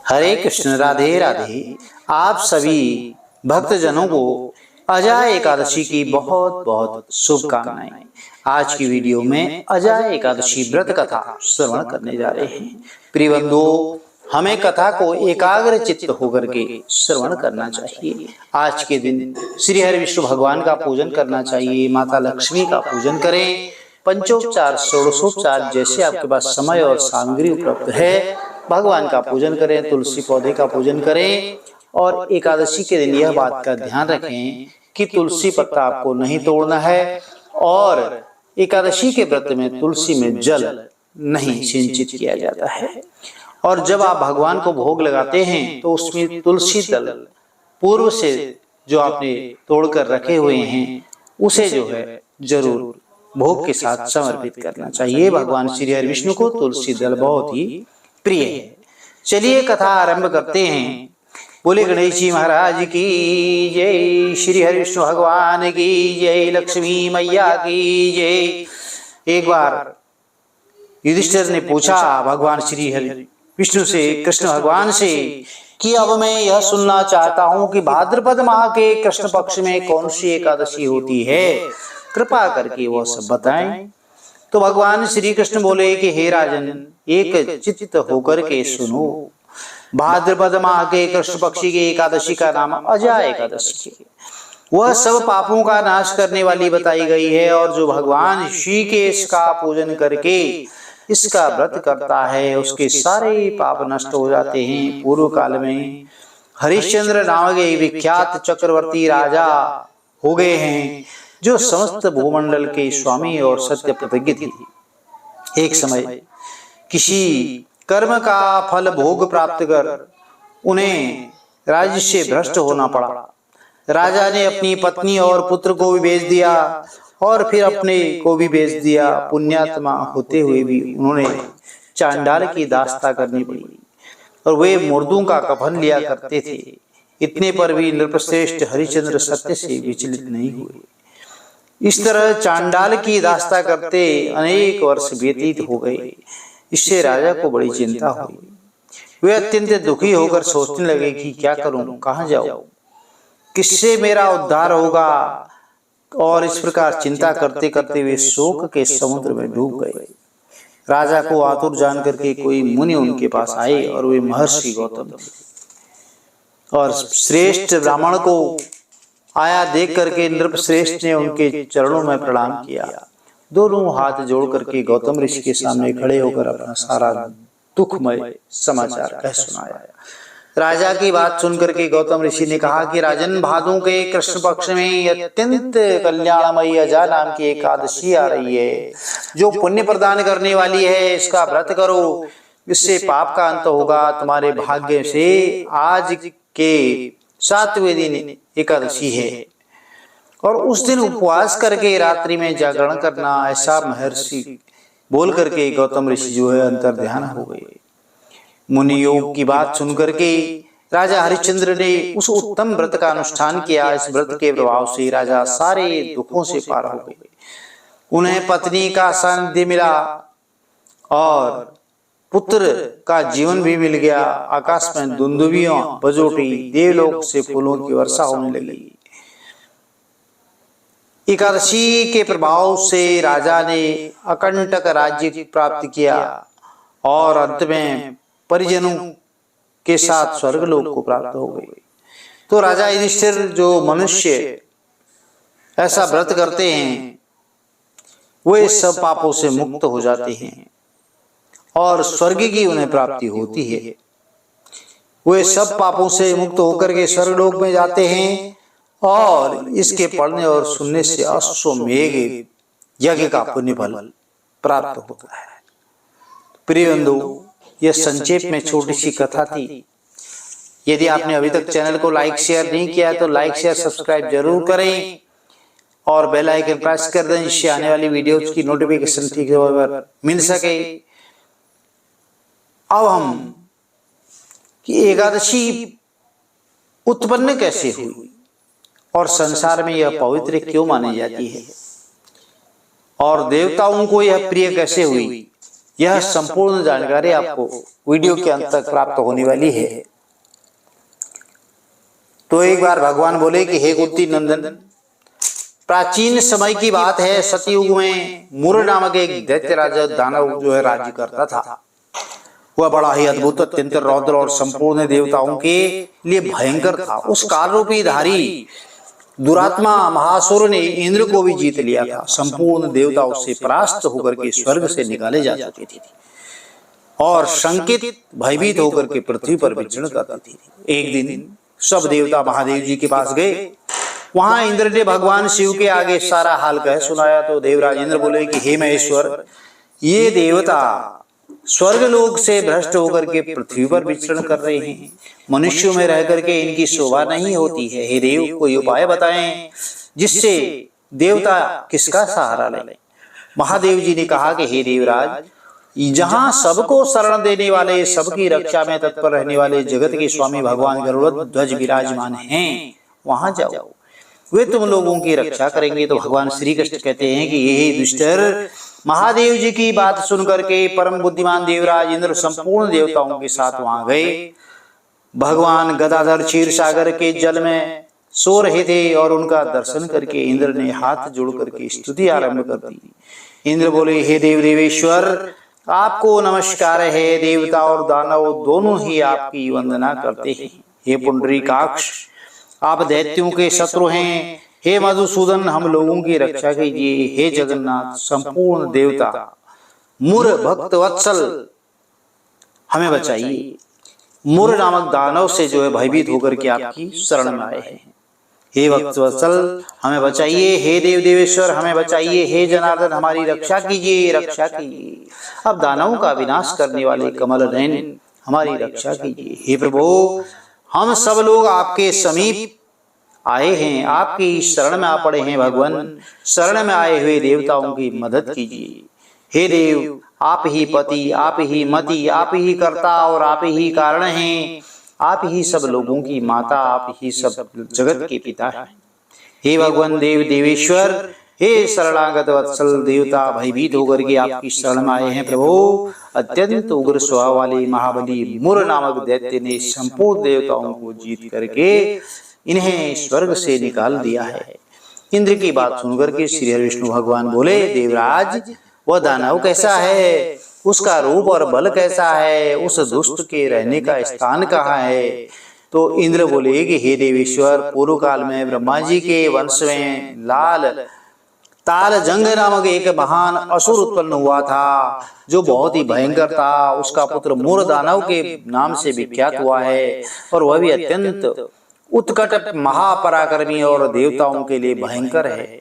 हरे कृष्ण, राधे राधे। आप सभी भक्तजनों को अजय एकादशी की बहुत बहुत शुभकामनाएं। आज की वीडियो में अजय एकादशी व्रत कथा श्रवण करने जा रहे हैं। प्रिय बंधुओं, हमें कथा को एकाग्र चित्त होकर के श्रवण करना चाहिए। आज के दिन श्री हरि विष्णु भगवान का पूजन करना चाहिए, माता लक्ष्मी का पूजन करें। पंचोपचार, षोडशोपचार जैसे आपके पास समय और सामग्री उपलब्ध है, भगवान का पूजन करें, तुलसी पौधे का पूजन करें। और एकादशी के दिन यह बात का ध्यान रखें कि तुलसी पत्ता आपको नहीं तोड़ना है और एकादशी के व्रत में तुलसी में जल नहीं सिंचित किया जाता है। और जब आप भगवान को भोग लगाते हैं तो उसमें तुलसी दल पूर्व से जो आपने तोड़कर रखे हुए हैं उसे जो है जरूर भोग के साथ समर्पित करना चाहिए। भगवान श्री हरि विष्णु को तुलसी दल बहुत ही प्रिय है। चलिए कथा आरंभ करते हैं। बोले गणेश जी महाराज की जय, श्री हरि विष्णु भगवान की जय, लक्ष्मी मैया की जय। एक बार युधिष्ठिर ने पूछा भगवान श्री हरि विष्णु से, कृष्ण भगवान से, कि अब मैं यह सुनना चाहता हूं कि भाद्रपद माह के कृष्ण पक्ष में कौन सी एकादशी होती है, कृपा करके वो सब बताएं। तो भगवान श्री कृष्ण बोले कि हे राजन, एक चित्त होकर के सुनो। भाद्रपद माह के कृष्ण पक्षी की एकादशी का नाम अजय एकादशी है। वह सब पापों का नाश करने वाली बताई गई है और जो भगवान ऋषिकेश का पूजन करके इसका व्रत करता है उसके सारे पाप नष्ट हो जाते हैं। पूर्व काल में हरिश्चंद्र नामक एक विख्यात चक्रवर्ती राजा हो गए हैं जो समस्त भूमंडल के स्वामी और सत्य प्रतिज्ञ थे। एक समय किसी कर्म का फल भोग प्राप्त कर उन्हें राज्य से भ्रष्ट होना पड़ा। राजा ने अपनी पत्नी और पुत्र को भी बेच दिया और फिर अपने को भी बेच दिया। पुण्यात्मा होते हुए भी उन्होंने चांडाल की दास्ता करनी पड़ी और वे मुर्दों का कफन लिया करते थे। इतने पर भी नृपश्रेष्ठ हरिश्चंद्र सत्य से विचलित नहीं हुए। इस तरह चांडाल की दास्ता करते अनेक वर्ष व्यतीत हो गए। इससे राजा को बड़ी चिंता हुई। वे अत्यंत दुखी होकर सोचने लगे कि क्या करूं, कहां जाऊं, किससे मेरा उद्धार होगा। और इस प्रकार चिंता करते करते वे शोक के समुद्र में डूब गए। राजा को आतुर जान करके कोई मुनि उनके पास आए और वे महर्षि गौतम थे। और श्रेष्ठ ब्राह्मण को आया देख करके नृपश्रेष्ठ ने उनके चरणों में प्रणाम किया। दोनों हाथ जोड़ करके गौतम ऋषि के सामने खड़े होकर अपना सारा दुखमय समाचार कह सुनाया। राजा की बात सुनकर के गौतम ऋषि ने कहा कि राजन, भादों के कृष्ण पक्ष में अत्यंत कल्याणमयी अजा नाम की एकादशी आ रही है जो पुण्य प्रदान करने वाली है। इसका व्रत करो, इससे पाप का अंत होगा। तुम्हारे भाग्य से आज के 7वें दिन एकादशी है और उस दिन उपवास करके रात्रि में जागरण करना। ऐसा महर्षि बोल करके गौतम ऋषि जो है अंतर ध्यान हो गए। मुनि योग की बात सुनकर के राजा हरिश्चंद्र ने उस उत्तम व्रत का अनुष्ठान किया। इस व्रत के प्रभाव से राजा सारे दुखों से पार हो गए। उन्हें पत्नी का सानिध्य मिला और पुत्र का जीवन भी मिल गया। आकाश में दुंदुभियां बज उठी, देवलोक से फूलों की वर्षा होने लगी। एकादशी के प्रभाव से राजा ने अकंटक राज्य प्राप्त किया और अंत में परिजनों के साथ स्वर्गलोक को प्राप्त हो गए। तो राजा युधिष्ठिर जो मनुष्य ऐसा व्रत करते हैं वे सब पापों से मुक्त हो जाते हैं और स्वर्ग की उन्हें प्राप्ति होती है। वे सब पापों से मुक्त होकर के स्वर्गलोक में जाते हैं और इसके पढ़ने और सुनने से अश्वमेघ यज्ञ का पुण्य फल प्राप्त होता है। प्रिय बंधु, यह संक्षेप में छोटी सी कथा थी। यदि आपने अभी तक चैनल को लाइक शेयर नहीं किया तो लाइक शेयर सब्सक्राइब जरूर करें और बेल आइकन प्रेस कर दें जिससे आने वाली वीडियोज की नोटिफिकेशन ठीक से मिल सके। अब हम कि एकादशी उत्पन्न कैसे हुई और संसार में यह पवित्र क्यों मानी जाती है और देवताओं को यह प्रिय कैसे हुई, यह संपूर्ण जानकारी आपको वीडियो के अंत तक प्राप्त होने वाली है। तो एक बार भगवान बोले कि हे कुंती नंदन, प्राचीन समय की बात है, सतयुग में मुर नामक एक दैत्य राजा दानव जो है राज्य करता था। वह बड़ा ही अद्भुत, अत्यंत रौद्र और संपूर्ण देवताओं के लिए भयंकर था। उस काल रूपी धारी दुरात्मा महासुर ने इंद्र को भी जीत लिया था। संपूर्ण देवता उससे परास्त होकर के स्वर्ग से निकाले जा चुके थे और शंकित भयभीत होकर के पृथ्वी पर विचरण करते थे। एक दिन सब देवता महादेव जी के पास गए। वहां इंद्र ने भगवान शिव के आगे सारा हाल कह सुनाया। तो देवराज इंद्र बोले कि हे महेश्वर, ये देवता स्वर्गलोक से भ्रष्ट होकर के पृथ्वी पर विचरण कर रहे हैं। मनुष्यों में रह करके इनकी शोभा नहीं होती है। हे देव, कोई उपाय बताएं जिससे देवता किसका सहारा लें। महादेव जी ने कहा कि हे देवराज, जहां सबको शरण देने वाले, सबकी रक्षा में तत्पर रहने वाले जगत के स्वामी भगवान गरुड़ ध्वज विराजमान हैं, वहां जाओ, वे तुम लोगों की रक्षा करेंगे। तो भगवान श्री कृष्ण कहते हैं कि ये दुष्टर, महादेव जी की बात सुनकर के परम बुद्धिमान देवराज इंद्र संपूर्ण देवताओं के साथ वहां गए। भगवान गदाधर क्षीर सागर के जल में सो रहे थे और उनका दर्शन करके इंद्र ने हाथ जोड़ करके स्तुति आरंभ कर दी। इंद्र बोले, हे देव देवेश्वर, आपको नमस्कार है। देवता और दानव दोनों ही आपकी वंदना करते हैं। हे पुंडरीकाक्ष, आप दैत्यों के शत्रु हैं। हे मधुसूदन, हम लोगों की रक्षा कीजिए। हे जगन्नाथ, संपूर्ण देवता मुर भक्त वत्सल, हमें बचाइए। मुर नामक दानव से जो है भयभीत होकर के आपकी शरण में आए हैं। हे भक्त वत्सल, हमें बचाइए। हे देव देवेश्वर, हमें बचाइए। हे जनार्दन, हमारी रक्षा कीजिए, रक्षा कीजिए। अब दानवों का विनाश करने वाले कमल नयन, हमारी रक्षा कीजिए। हे प्रभु, हम सब लोग आपके समीप आए हैं, आपकी शरण में आ पड़े हैं। भगवान, शरण में आए हुए देवताओं की मदद कीजिए। हे देव, आप ही पति, आप ही मति, आप ही कर्ता और आप ही कारण हैं। आप ही सब लोगों की माता, आप ही सब जगत के पिता हैं। हे भगवान देव देवेश्वर, हे शरणागत वत्सल देवता, भयभीत होकर के आपकी शरण में आए हैं। प्रभु, अत्यंत उग्र स्वभाव वाले महाबली मुर नामक दैत्य ने संपूर्ण देवताओं को जीत करके इन्हें स्वर्ग से निकाल दिया है। इंद्र की बात सुनकर के श्री हरि विष्णु भगवान बोले, देवराज, वह दानव कैसा है, उसका रूप और बल कैसा है, उस दुष्ट के रहने का स्थान कहाँ है। तो इंद्र बोले कि हे देवेश्वर, पूर्व काल में ब्रह्मा जी के वंश में लाल ताल जंग नामक एक महान असुर उत्पन्न हुआ था, जो बहुत ही भयंकर था। उसका पुत्र मुर दानव के नाम से विख्यात हुआ है और वह भी अत्यंत उत्कट महापराक्रमी और देवताओं के लिए भयंकर है।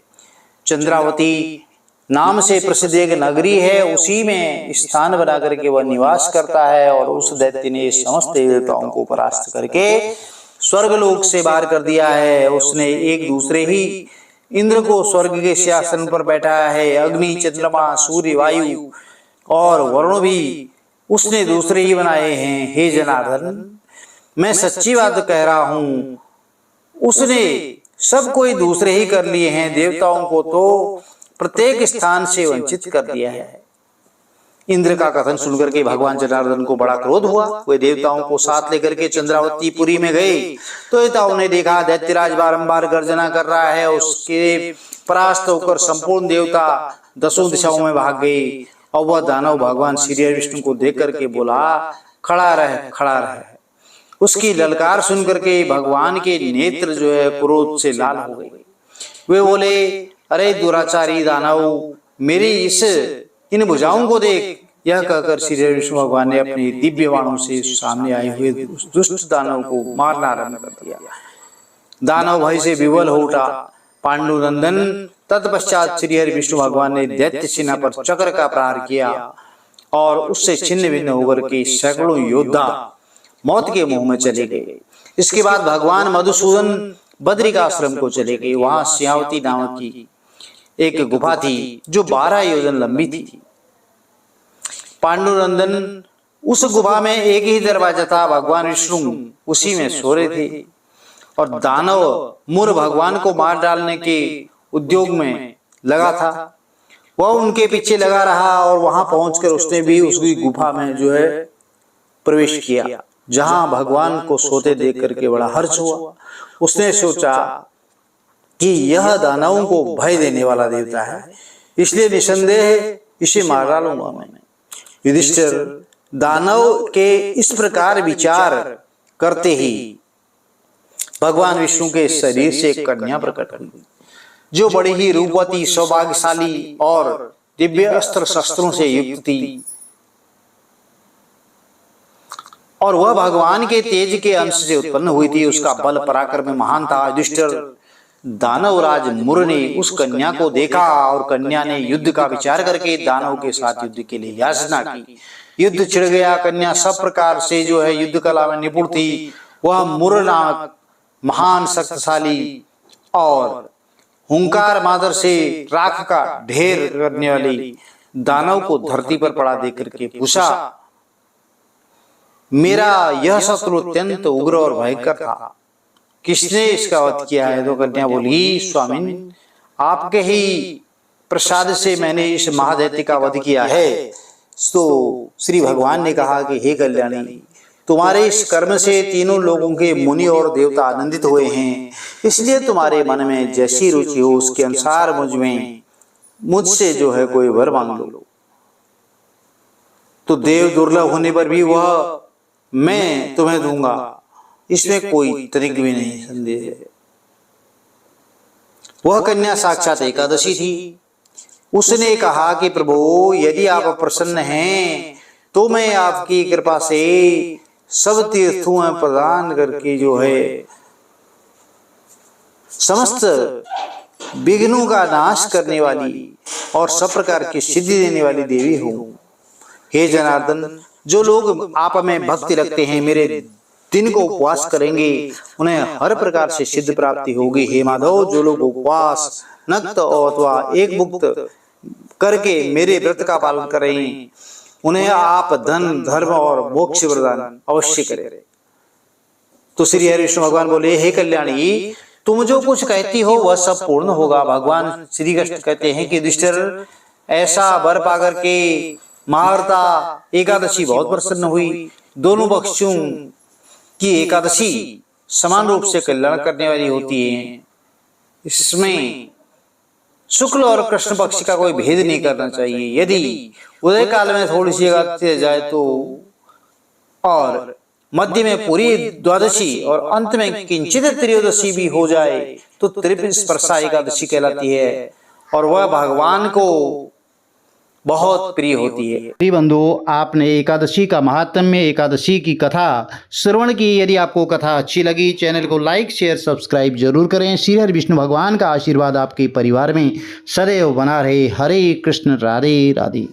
चंद्रावती नाम से प्रसिद्ध एक नगरी है, उसी में स्थान बना करके वह निवास करता है। और उस दैत्य ने समस्त देवताओं को परास्त करके स्वर्गलोक से बाहर कर दिया है। उसने एक दूसरे ही इंद्र को स्वर्ग के सिंहासन पर बैठाया है। अग्नि, चंद्रमा, सूर्य, वायु और वरुण भी उसने दूसरे ही बनाए हैं। हे जनार्दन, मैं सच्ची बात कह रहा हूं, उसने सब कोई दूसरे ही कर लिए हैं। देवताओं को तो प्रत्येक स्थान से वंचित कर दिया है। इंद्र का कथन सुनकर के भगवान जनार्दन को बड़ा क्रोध हुआ। वे देवताओं को साथ लेकर के चंद्रावती पुरी में गए तो देवताओं ने देखा दैत्यराज बारंबार गर्जना कर रहा है। उसके परास्त होकर संपूर्ण देवता दसों दिशाओं में भाग गए और वह दानव भगवान श्री हरि विष्णु को देख करके बोला, खड़ा रह, खड़ा रह। उसकी ललकार सुनकर के भगवान के नेत्र जो है क्रोध से लाल हो गए। वे बोले, अरे दुराचारी दानव, मेरी इन भुजाओं को देख। यह कहकर श्री हरि विष्णु भगवान ने अपने दिव्य बाणों से सामने आए हुए दुष्ट दानव को मारना आरंभ कर दिया। दानव भय से विवल हो उठा। पांडुनंदन तत्पश्चात श्री हरि विष्णु भगवान ने दैत्य सेना पर चक्र का प्रहार किया और उससे छिन्न भिन्न होकर के सैकड़ों योद्धा मौत के मुंह में चले गए। इसके बाद भगवान मधुसूदन बद्रिकाश्रम को चले गए। वहां सियावती नामक की एक गुफा थी जो 12 योजन लंबी थी। पांडुनंदन उस गुफा में एक ही दरवाजा था। भगवान विष्णु उसी में सो रहे थे और दानव मुर भगवान को मार डालने के उद्योग में लगा था। वह उनके पीछे लगा रहा और वहां पहुंचकर उसने भी उसकी गुफा में जो है प्रवेश किया, जहां भगवान को सोते देख करके बड़ा हर्ष हुआ। उसने सोचा कि यह दानवों को भय देने वाला देवता है, इसलिए निसंदेह इसे मार डालूंगा मैं। युधिष्ठिर दानव के इस प्रकार विचार करते ही भगवान विष्णु के शरीर से एक कन्या प्रकट हुई, जो बड़ी ही रूपवती, सौभाग्यशाली और दिव्य अस्त्र शस्त्रों से युक्त थी। और वह भगवान के तेज के अंश से उत्पन्न हुई थी। उसका बल पराक्रम महान था। युधिष्ठिर दानवराज मुर ने उस कन्या को देखा और कन्या ने युद्ध का विचार करके दानव के साथ युद्ध के लिए याचना की। युद्ध छिड़ गया। कन्या सब प्रकार से जो है युद्ध कला में निपुण थी। वह मुर नामक महान शक्तिशाली और हुंकार मादर से राख का ढेर करने वाली दानव को धरती पर पड़ा देख करके पूछा, मेरा यह शत्रु अत्यंत उग्र और भयंकर था, किसने इसका वध किया है? तो कन्या बोली, स्वामिन, आपके ही प्रसाद से मैंने इस महादैत्य का वध किया है। तो श्री भगवान ने कहा कि हे कल्याणी, तुम्हारे इस कर्म से तीनों लोगों के मुनि और देवता आनंदित हुए हैं, इसलिए तुम्हारे मन में जैसी रुचि हो उसके अनुसार मुझसे जो है कोई वर मांग लो। तो देव दुर्लभ होने पर भी वह मैं तुम्हें दूंगा, इसमें कोई तनिक भी नहीं संदेह है। वह कन्या साक्षात एकादशी थी। उसने कहा कि प्रभु, यदि आप प्रसन्न हैं तो मैं आपकी कृपा से सब तीर्थों में प्रदान करके जो है समस्त विघ्नों का नाश करने वाली और सब प्रकार की सिद्धि देने वाली देवी हूँ। हे जनार्दन, जो लोग आप में भक्ति रखते हैं, मेरे दिन को उपवास करेंगे, उन्हें हर प्रकार से सिद्ध प्राप्ति होगी। हे माधव, जो लोग उपवास, नक्त अथवा एक मुक्त करके मेरे व्रत का पालन करें, उन्हें आप धन, धर्म और मोक्ष वरदान अवश्य करें। तो श्री हरि विष्णु भगवान बोले, हे कल्याणी, तुम जो कुछ कहती हो वह सब पूर्ण होगा। भगवान श्री कृष्ण कहते हैं कि युधिष्ठिर, ऐसा वर पाकर के महारता एकादशी बहुत प्रसन्न हुई। दोनों पक्षों की एकादशी समान रूप से कल्याण करने वाली होती है। इसमें शुक्ल और कृष्ण पक्ष का कोई भेद नहीं करना चाहिए। यदि उदय काल में थोड़ी सी एकादशी जाए तो, और मध्य में पूरी द्वादशी और अंत में किंचित त्रयोदशी भी हो जाए तो त्रिस्पर्शा एकादशी कहलाती है और वह भगवान को बहुत प्रिय होती है। प्रिय बंधुओं, आपने एकादशी का महात्म्य, एकादशी की कथा श्रवण की। यदि आपको कथा अच्छी लगी, चैनल को लाइक, शेयर, सब्सक्राइब जरूर करें। श्री हरि विष्णु भगवान का आशीर्वाद आपके परिवार में सदैव बना रहे। हरे कृष्ण, राधे राधे।